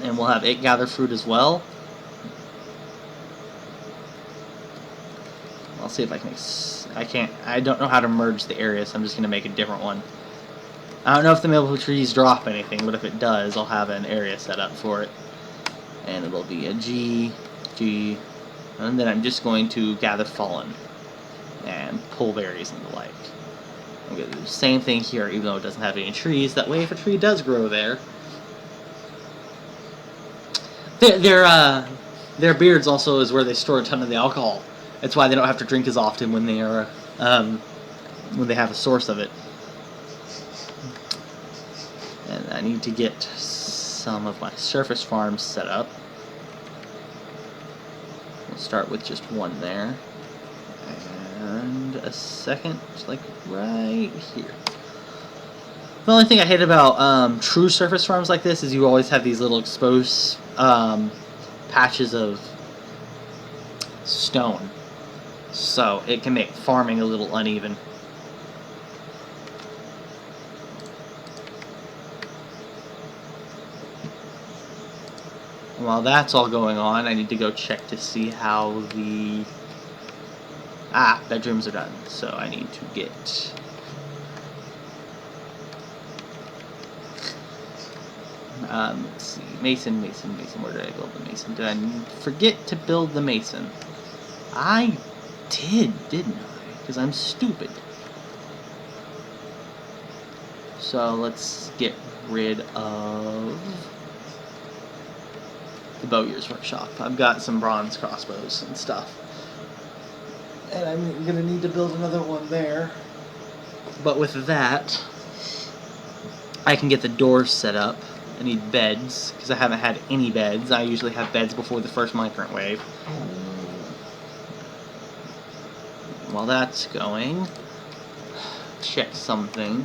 and we'll have it gather fruit as well. I'll see if I can. I can't. I don't know how to merge the area, so I'm just gonna make a different one. I don't know if the maple trees drop anything, but if it does, I'll have an area set up for it, and it'll be a G, and then I'm just going to gather fallen and pull berries and the like. I'm gonna do the same thing here, even though it doesn't have any trees. That way, if a tree does grow there, their beards also is where they store a ton of the alcohol. That's why they don't have to drink as often when they are when they have a source of it. And I need to get some of my surface farms set up. We'll start with just one there. And a second, like right here. The only thing I hate about true surface farms like this is you always have these little exposed patches of stone. So it can make farming a little uneven. While that's all going on, I need to go check to see how the bedrooms are done. So I need to get let's see, mason. Where did I build the mason? Did I forget to build the mason? I did, didn't I? Because I'm stupid. So let's get rid of the Bowyer's workshop. I've got some bronze crossbows and stuff. And I'm gonna need to build another one there. But with that, I can get the doors set up. I need beds, because I haven't had any beds. I usually have beds before the first migrant wave. While that's going, check something.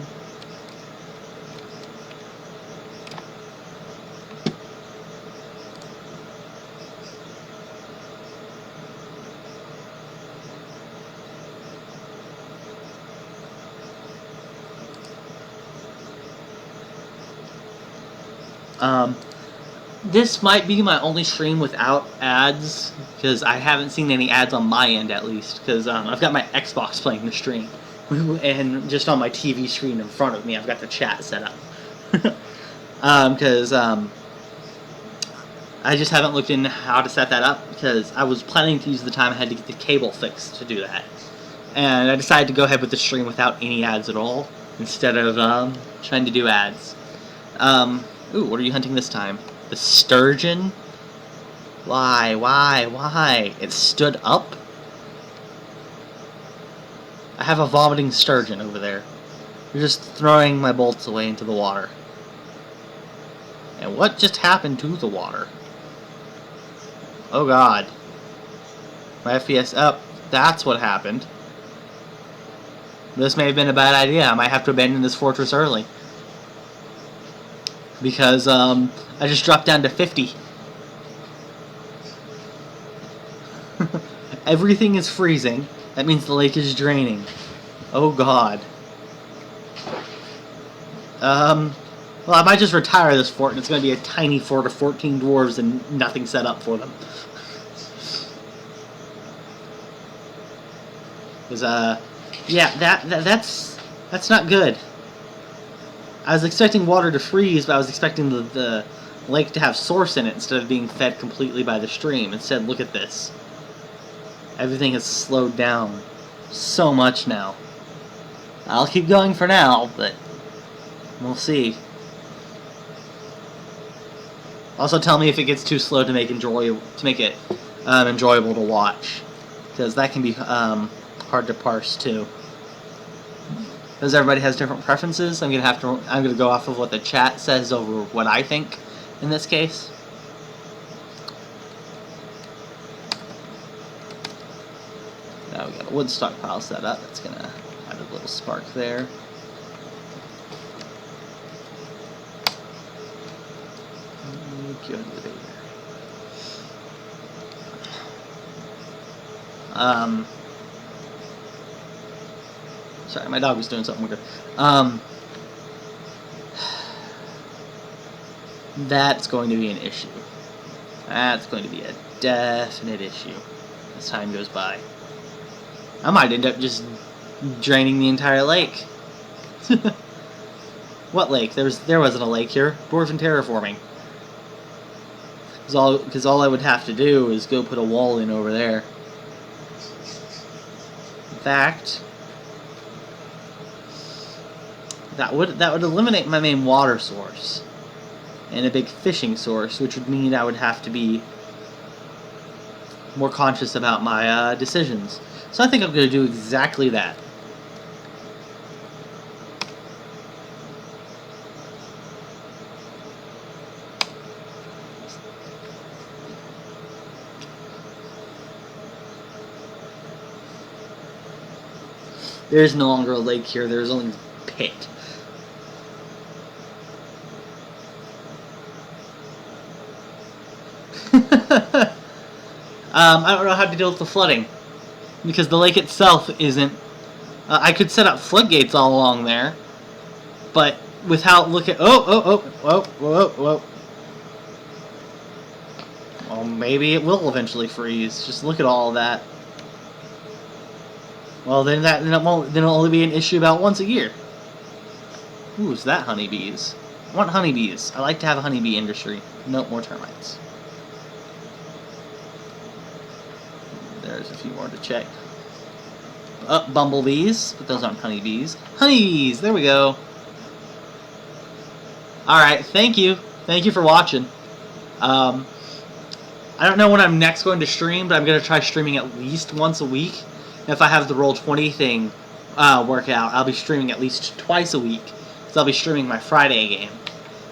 This might be my only stream without ads, because I haven't seen any ads on my end, at least, because I've got my Xbox playing the stream, and just on my TV screen in front of me, I've got the chat set up. Because I just haven't looked into how to set that up, because I was planning to use the time I had to get the cable fixed to do that. And I decided to go ahead with the stream without any ads at all, instead of trying to do ads. Ooh, what are you hunting this time? The sturgeon? Why? It stood up? I have a vomiting sturgeon over there. You're just throwing my bolts away into the water. And what just happened to the water? Oh god. My FPS up. That's what happened. This may have been a bad idea. I might have to abandon this fortress early. Because I just dropped down to 50. Everything is freezing. That means the lake is draining. Oh god. Well, I might just retire this fort, and it's going to be a tiny fort of 14 dwarves and nothing set up for them. Because, yeah, that's not good. I was expecting water to freeze, but I was expecting the lake to have source in it instead of being fed completely by the stream. Instead, look at this. Everything has slowed down so much now. I'll keep going for now, but we'll see. Also, tell me if it gets too slow to make it enjoyable to watch, because that can be hard to parse too. Because everybody has different preferences, I'm gonna go off of what the chat says over what I think in this case. Now we got a wood stockpile set up. That's gonna add a little spark there. Sorry, my dog was doing something weird. That's going to be an issue. That's going to be a definite issue as time goes by. I might end up just draining the entire lake. What lake? There wasn't a lake here. Dwarf terraforming. Because all I would have to do is go put a wall in over there. In fact, that would eliminate my main water source and a big fishing source, which would mean I would have to be more conscious about my decisions. So I think I'm going to do exactly that. There's no longer a lake here, there's only a pit. I don't know how to deal with the flooding, because the lake itself isn't... I could set up floodgates all along there, but without looking... Whoa. Well, maybe it will eventually freeze. Just look at all of that. Well, then it'll only be an issue about once a year. Ooh, is that honeybees? I want honeybees. I like to have a honeybee industry. Nope, more termites. There's a few more to check. Bumblebees, but those aren't honeybees. Honeybees! There we go. Alright, thank you. Thank you for watching. I don't know when I'm next going to stream, but I'm going to try streaming at least once a week. If I have the Roll20 thing work out, I'll be streaming at least twice a week. So I'll be streaming my Friday game,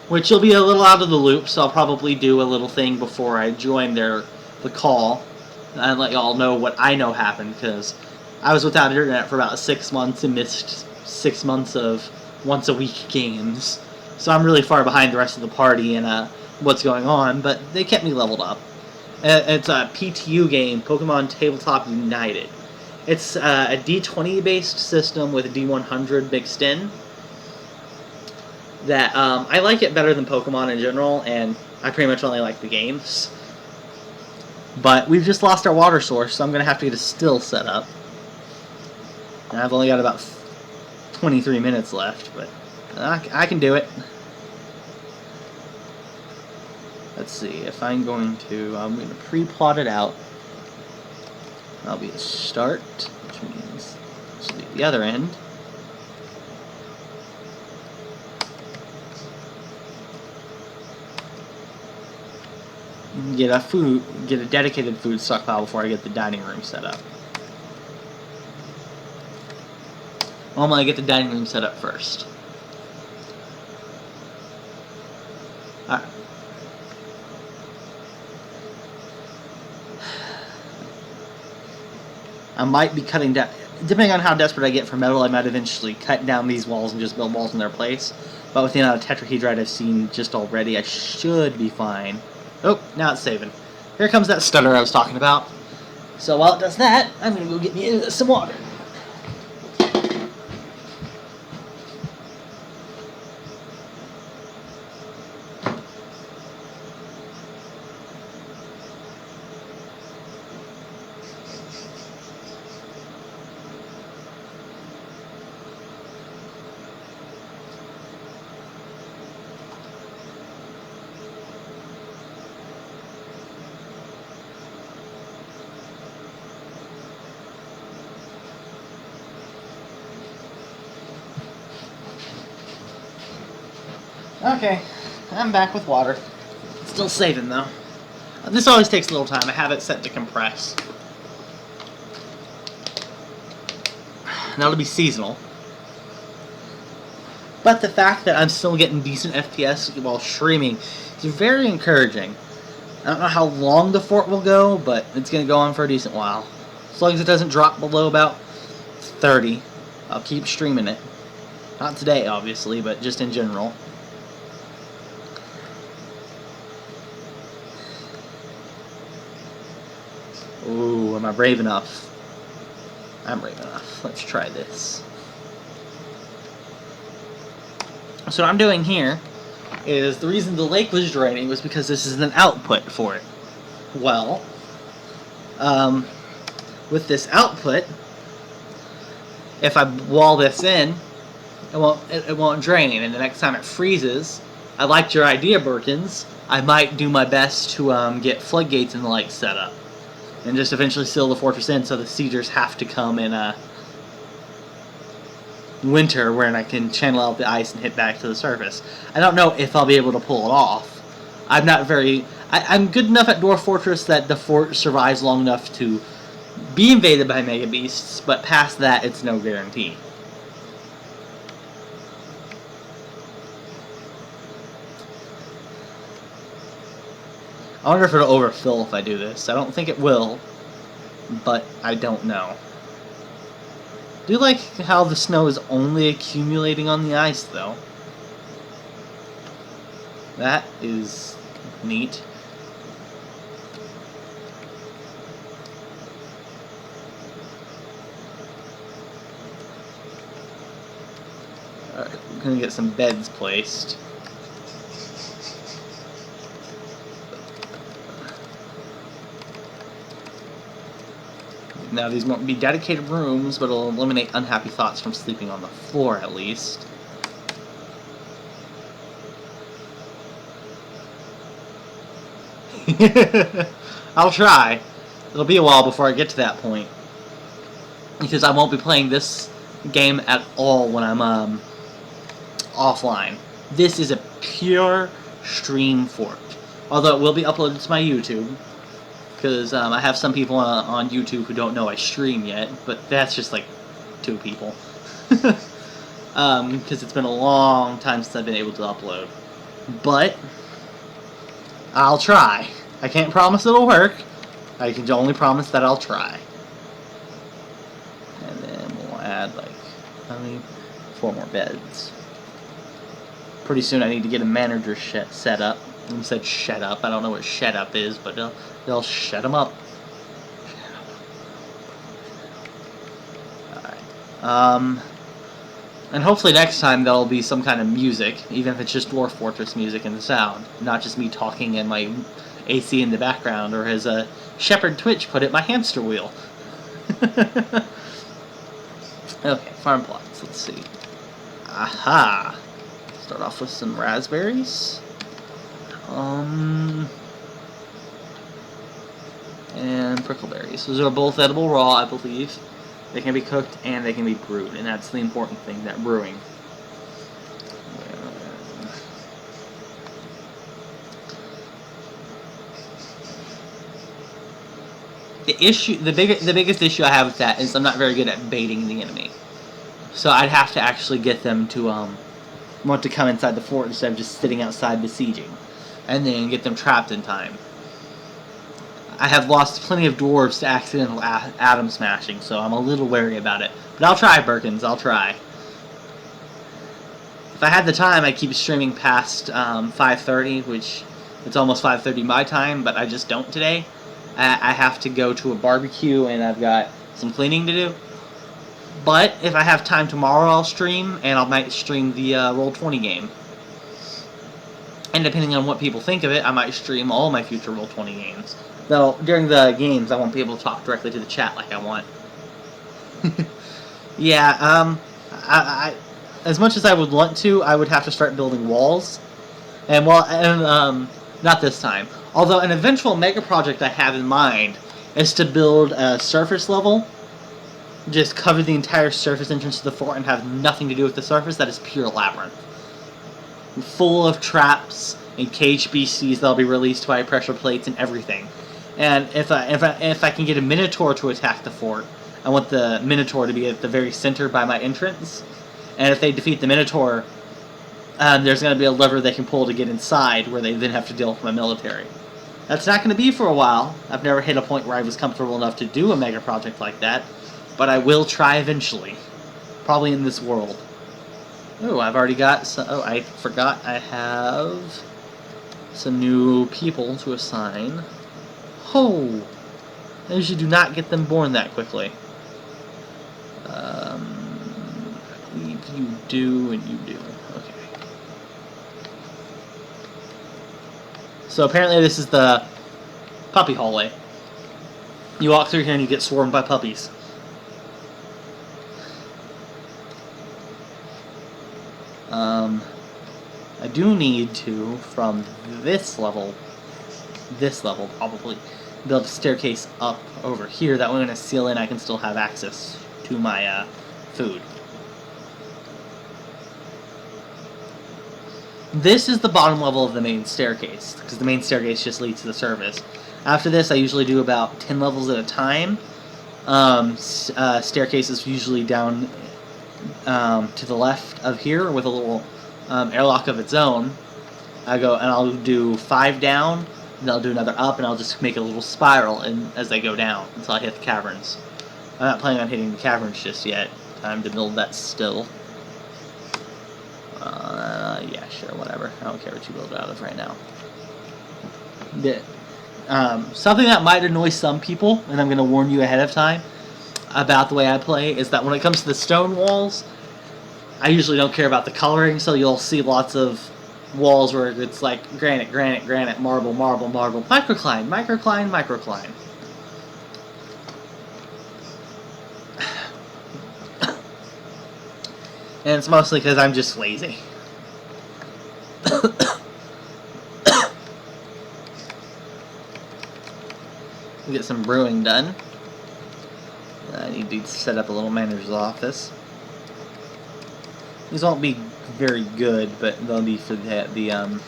which will be a little out of the loop, so I'll probably do a little thing before I join the call and let y'all know what I know happened, because I was without internet for about 6 months and missed 6 months of once-a-week games. So I'm really far behind the rest of the party in what's going on, but they kept me leveled up. It's a PTU game, Pokemon Tabletop United. It's a D20-based system with a D100 mixed in. That I like it better than Pokemon in general, and I pretty much only like the games. But we've just lost our water source, so I'm going to have to get a still set up. And I've only got about 23 minutes left, but I can do it. Let's see, if I'm going to pre-plot it out. That'll be a start, which means this will be the other end. Get a dedicated food stockpile before I get the dining room set up. I'm gonna get the dining room set up first. Alright. I might be cutting down, depending on how desperate I get for metal, I might eventually cut down these walls and just build walls in their place. But with the amount of tetrahedrite I've seen just already, I should be fine. Oh, now it's saving. Here comes that stutter I was talking about. So while it does that, I'm going to go get me some water. Okay, I'm back with water. Still saving though. This always takes a little time. I have it set to compress. That'll be seasonal. But the fact that I'm still getting decent FPS while streaming is very encouraging. I don't know how long the fort will go, but it's going to go on for a decent while. As long as it doesn't drop below about 30, I'll keep streaming it. Not today, obviously, but just in general. Ooh, am I brave enough? I'm brave enough. Let's try this. So what I'm doing here is the reason the lake was draining was because this is an output for it. Well, with this output, if I wall this in, it won't drain, and the next time it freezes, I liked your idea, Birkins. I might do my best to get floodgates in the lake set up, and just eventually seal the fortress in so the siegers have to come in winter, where I can channel out the ice and hit back to the surface. I don't know if I'll be able to pull it off. I'm good enough at Dwarf Fortress that the fort survives long enough to be invaded by Mega Beasts, but past that, it's no guarantee. I wonder if it'll overfill if I do this. I don't think it will, but I don't know. I do like how the snow is only accumulating on the ice, though. That is neat. Alright, we're gonna get some beds placed. Now, these won't be dedicated rooms, but it'll eliminate unhappy thoughts from sleeping on the floor, at least. I'll try. It'll be a while before I get to that point, because I won't be playing this game at all when I'm offline. This is a pure stream fort, although it will be uploaded to my YouTube. Because I have some people on YouTube who don't know I stream yet, but that's just like 2 people. Because it's been a long time since I've been able to upload. But I'll try. I can't promise it'll work. I can only promise that I'll try. And then we'll add like, how many? 4 more beds. Pretty soon I need to get a manager set up. I said shed up. I don't know what shed up is, but they'll shed them up. Alright. And hopefully next time there'll be some kind of music, even if it's just Dwarf Fortress music in the sound, not just me talking and my AC in the background, or as Shepherd Twitch put it, my hamster wheel. Okay, farm plots. Let's see. Aha! Start off with some raspberries. And prickleberries. Those are both edible raw, I believe. They can be cooked and they can be brewed, and that's the important thing, that brewing. The biggest issue I have with that is I'm not very good at baiting the enemy. So I'd have to actually get them to want to come inside the fort instead of just sitting outside besieging, and then get them trapped in time. I have lost plenty of dwarves to accidental atom smashing, so I'm a little wary about it. But I'll try, Birkins, I'll try. If I had the time, I'd keep streaming past 5:30, which it's almost 5:30 my time, but I just don't today. I have to go to a barbecue, and I've got some cleaning to do. But if I have time tomorrow, I'll stream, and I might stream the Roll20 game. And depending on what people think of it, I might stream all my future Roll20 games. Though, during the games, I won't be able to talk directly to the chat like I want. Yeah, I as much as I would want to, I would have to start building walls. And, not this time. Although, an eventual mega project I have in mind is to build a surface level. Just cover the entire surface entrance to the fort and have nothing to do with the surface. That is pure labyrinth. Full of traps and caged beasties that'll be released by pressure plates and everything. And if I can get a minotaur to attack the fort, I want the minotaur to be at the very center by my entrance. And if they defeat the minotaur, there's going to be a lever they can pull to get inside, where they then have to deal with my military. That's not going to be for a while. I've never hit a point where I was comfortable enough to do a mega project like that, but I will try eventually. Probably in this world. Oh, I've already got some... Oh, I forgot I have some new people to assign. Oh! I usually do not get them born that quickly. I believe you do, and you do. Okay. So apparently this is the puppy hallway. You walk through here and you get swarmed by puppies. I do need to, from this level probably, build a staircase up over here. That way when I seal in, I can still have access to my food. This is the bottom level of the main staircase, because the main staircase just leads to the surface. After this, I usually do about 10 levels at a time. Staircase is usually down to the left of here with a little airlock of its own. I'll do 5 down, and I'll do another up, and I'll just make a little spiral as I go down until I hit the caverns. I'm not planning on hitting the caverns just yet. Time to build that still. Yeah, sure, whatever. I don't care what you build it out of right now. Something that might annoy some people, and I'm going to warn you ahead of time about the way I play, is that when it comes to the stone walls, I usually don't care about the coloring, so you'll see lots of walls where it's like granite, granite, granite, marble, marble, marble, microcline, microcline, microcline. And it's mostly because I'm just lazy. Get some brewing done. I need to set up a little manager's office. These won't be very good, but they'll be for the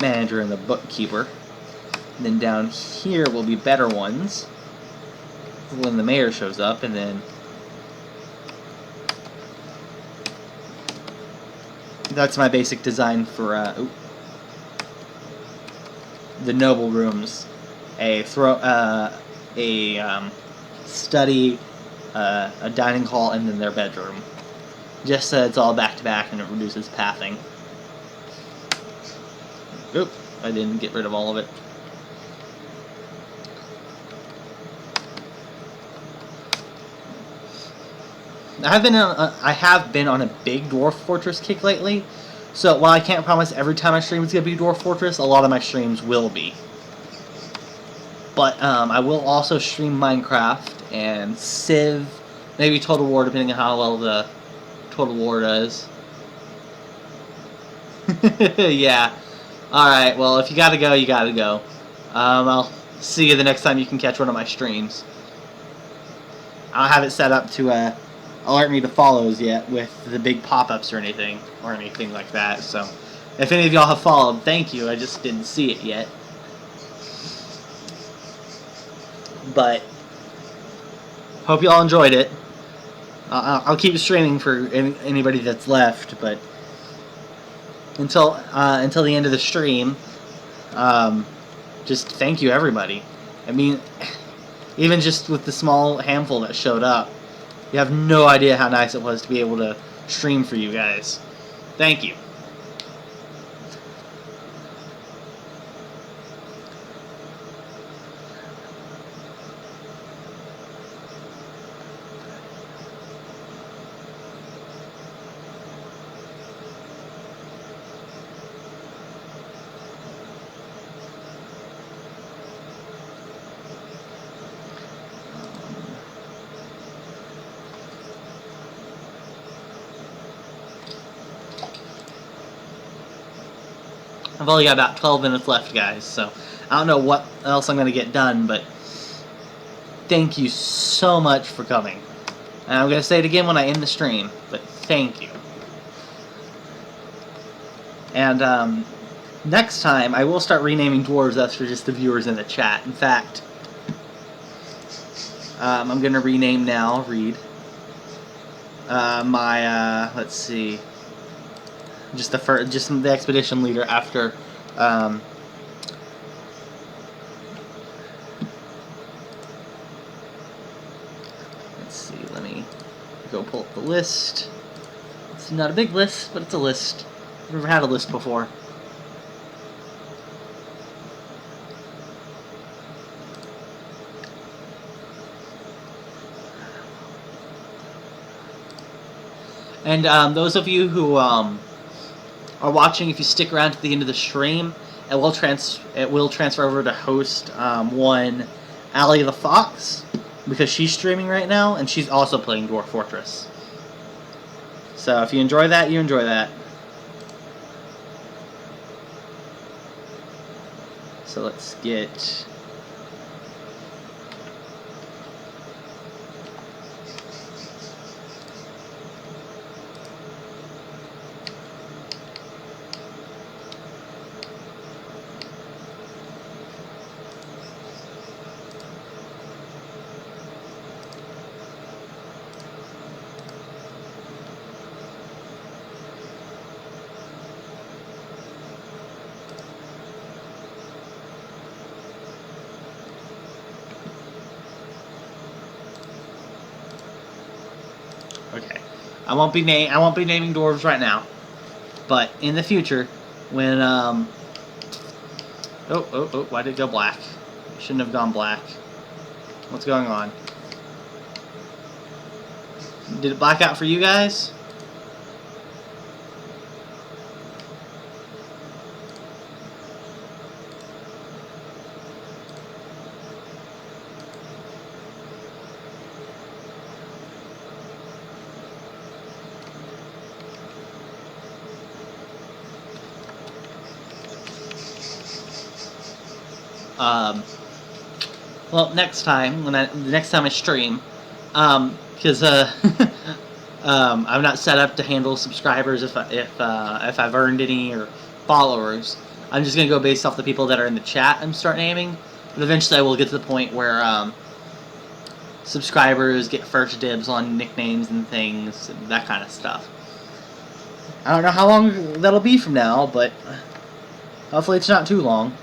manager and the bookkeeper. And then down here will be better ones when the mayor shows up, and then that's my basic design for the noble rooms. A study, a dining hall, and then their bedroom. Just so it's all back to back and it reduces pathing. Oop, I didn't get rid of all of it. I have been on a big Dwarf Fortress kick lately, so while I can't promise every time I stream it's going to be Dwarf Fortress, a lot of my streams will be. But I will also stream Minecraft and Civ, maybe Total War, depending on how well the Total War does. Yeah. Alright, well, if you gotta go, you gotta go. I'll see you the next time you can catch one of my streams. I don't have it set up to alert me to follows yet with the big pop-ups or anything like that, so if any of y'all have followed, thank you, I just didn't see it yet. But hope you all enjoyed it. I'll keep streaming for anybody that's left, but until the end of the stream, just thank you everybody. I mean, even just with the small handful that showed up, you have no idea how nice it was to be able to stream for you guys. Thank you. I've only got about 12 minutes left, guys, so I don't know what else I'm going to get done, but thank you so much for coming. And I'm going to say it again when I end the stream, but thank you. And next time, I will start renaming dwarves as for just the viewers in the chat. In fact, I'm going to rename now, let's see, just the expedition leader after let's see, let me go pull up the list. It's not a big list, but it's a list. I've never had a list before. And those of you who are watching, if you stick around to the end of the stream, it will transfer over to host one Allie the Fox, because she's streaming right now, and she's also playing Dwarf Fortress. So if you enjoy that, you enjoy that. So let's get... Okay, I won't be naming dwarves right now, but in the future, when why did it go black? It shouldn't have gone black. What's going on? Did it black out for you guys? Well, next time the next time I stream, because I'm not set up to handle subscribers if I've earned any or followers. I'm just gonna go based off the people that are in the chat and start naming. But eventually, I will get to the point where subscribers get first dibs on nicknames and things, and that kind of stuff. I don't know how long that'll be from now, but hopefully it's not too long.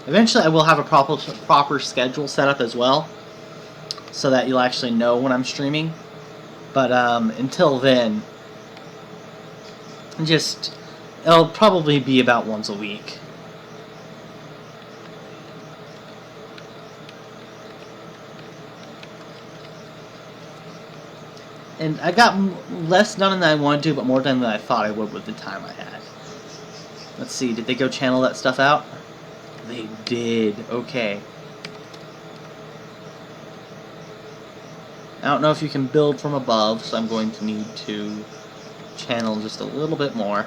Eventually, I will have a proper schedule set up as well, so that you'll actually know when I'm streaming. But until then, it'll probably be about once a week. And I got less done than I wanted to, but more done than I thought I would with the time I had. Let's see, did they go channel that stuff out? They did. Okay. I don't know if you can build from above, so I'm going to need to channel just a little bit more.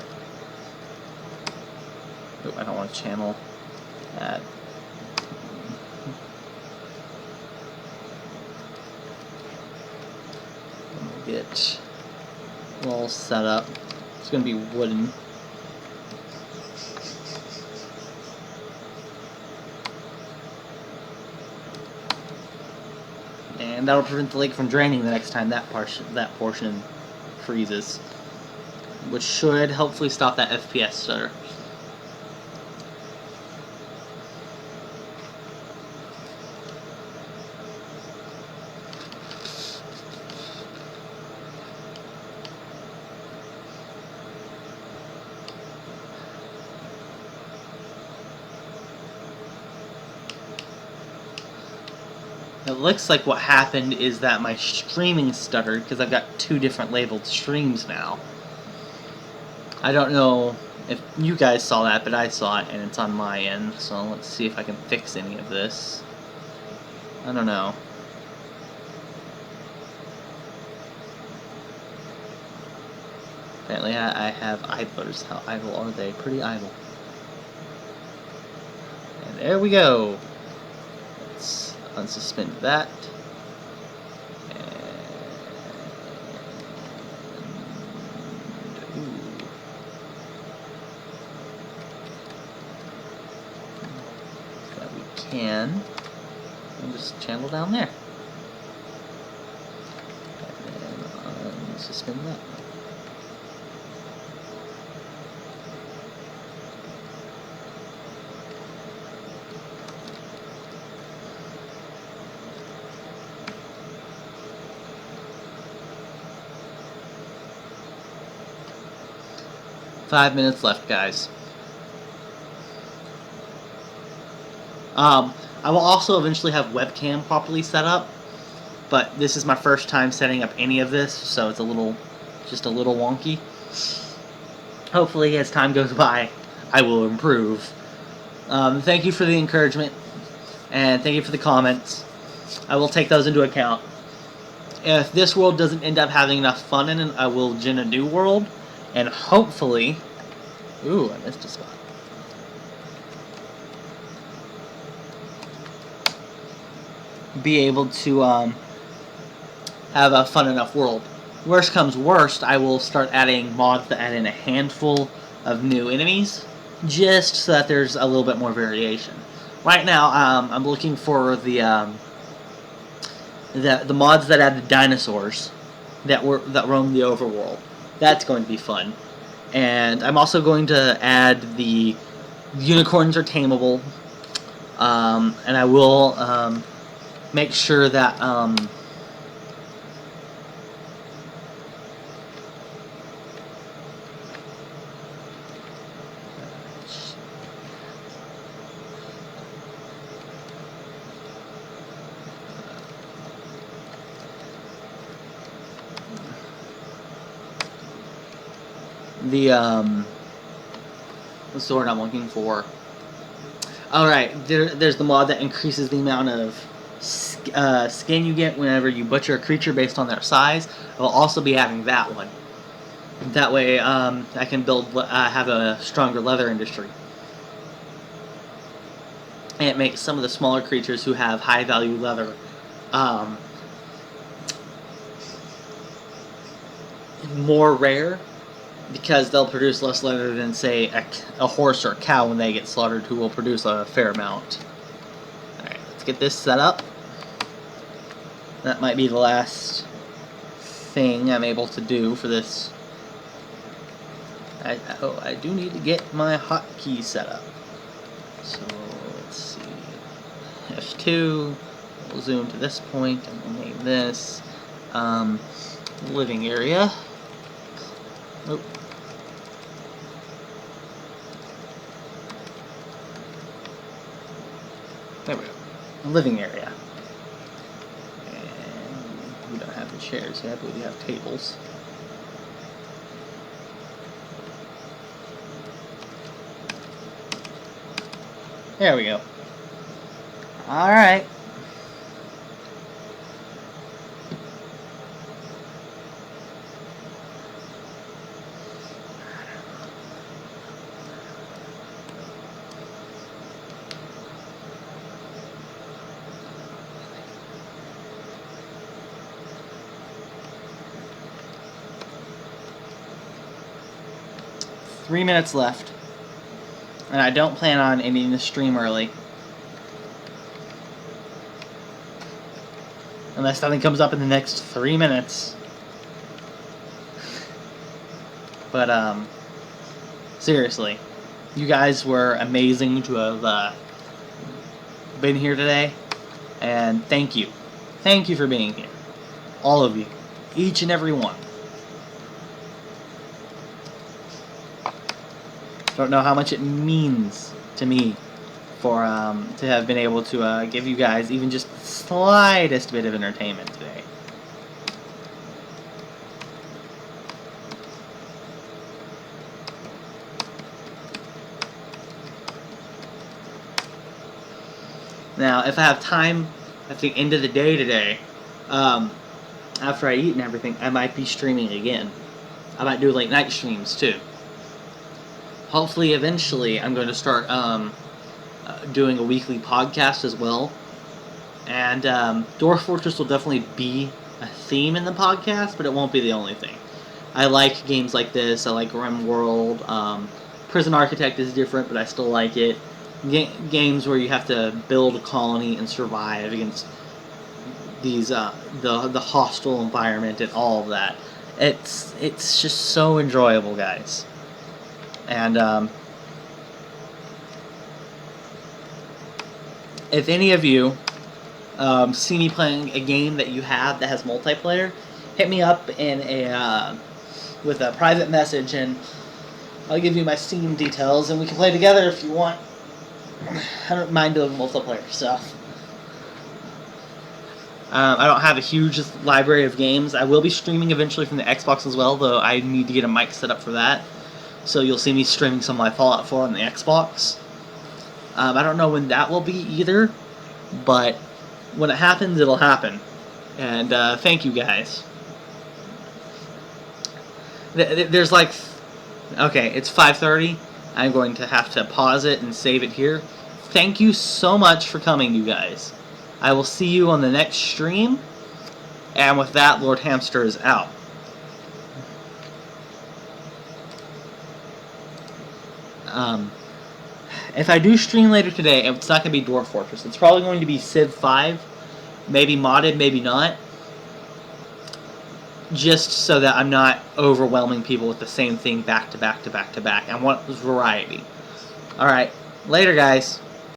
Oh, I don't want to channel that. We'll get it all set up. It's going to be wooden. And that'll prevent the lake from draining the next time that portion freezes, which should hopefully stop that FPS stutter. It looks like what happened is that my streaming stuttered because I've got two different labeled streams now. I don't know if you guys saw that, but I saw it and it's on my end. So let's see if I can fix any of this. I don't know. Apparently I have idlers. How idle are they? Pretty idle. And there we go. Let's unsuspend that. And just channel down there. And then suspend that. Five minutes left, guys. I will also eventually have webcam properly set up, but this is my first time setting up any of this, so it's just a little wonky. Hopefully, as time goes by, I will improve. Thank you for the encouragement, and thank you for the comments. I will take those into account. If this world doesn't end up having enough fun in it, I will gen a new world, and hopefully... Ooh, I missed a spot. Be able to have a fun enough world. Worst comes worst, I will start adding mods that add in a handful of new enemies, just so that there's a little bit more variation. Right now, I'm looking for the mods that add the dinosaurs that roam the overworld. That's going to be fun. And I'm also going to add the unicorns are tameable, and I will make sure that what's the word I'm looking for? Alright, there's the mod that increases the amount of skin you get whenever you butcher a creature based on their size. I will also be adding that one. That way, I can have a stronger leather industry. And it makes some of the smaller creatures who have high value leather more rare, because they'll produce less leather than, say, a horse or a cow when they get slaughtered, who will produce a fair amount. Alright, let's get this set up. That might be the last thing I'm able to do for this. I do need to get my hotkey set up. So, let's see. F2. We'll zoom to this point, and we'll name this living area. Nope. There we go. Living area. And we don't have the chairs yet, but we have tables. There we go. Alright. Three minutes left, and I don't plan on ending the stream early, unless something comes up in the next 3 minutes. But seriously, you guys were amazing to have been here today, and thank you for being here, all of you, each and every one. Don't know how much it means to me for to have been able to give you guys even just the slightest bit of entertainment today. Now, if I have time at the end of the day today, after I eat and everything, I might be streaming again. I might do late night streams too. Hopefully, eventually, I'm going to start doing a weekly podcast as well. And Dwarf Fortress will definitely be a theme in the podcast, but it won't be the only thing. I like games like this. I like RimWorld. Prison Architect is different, but I still like it. Games where you have to build a colony and survive against these the hostile environment and all of that. It's just so enjoyable, guys. And if any of you see me playing a game that you have that has multiplayer, hit me up in with a private message, and I'll give you my Steam details, and we can play together if you want. I don't mind doing multiplayer stuff. I don't have a huge library of games. I will be streaming eventually from the Xbox as well, though I need to get a mic set up for that. So you'll see me streaming some of my Fallout 4 on the Xbox. I don't know when that will be either, but when it happens, it'll happen. And thank you guys. There's like... Okay, it's 5:30. I'm going to have to pause it and save it here. Thank you so much for coming, you guys. I will see you on the next stream. And with that, Lord Hamster is out. If I do stream later today, it's not going to be Dwarf Fortress. It's probably going to be Civ 5. Maybe modded, maybe not. Just so that I'm not overwhelming people with the same thing back to back to back to back. I want variety. Alright, later guys.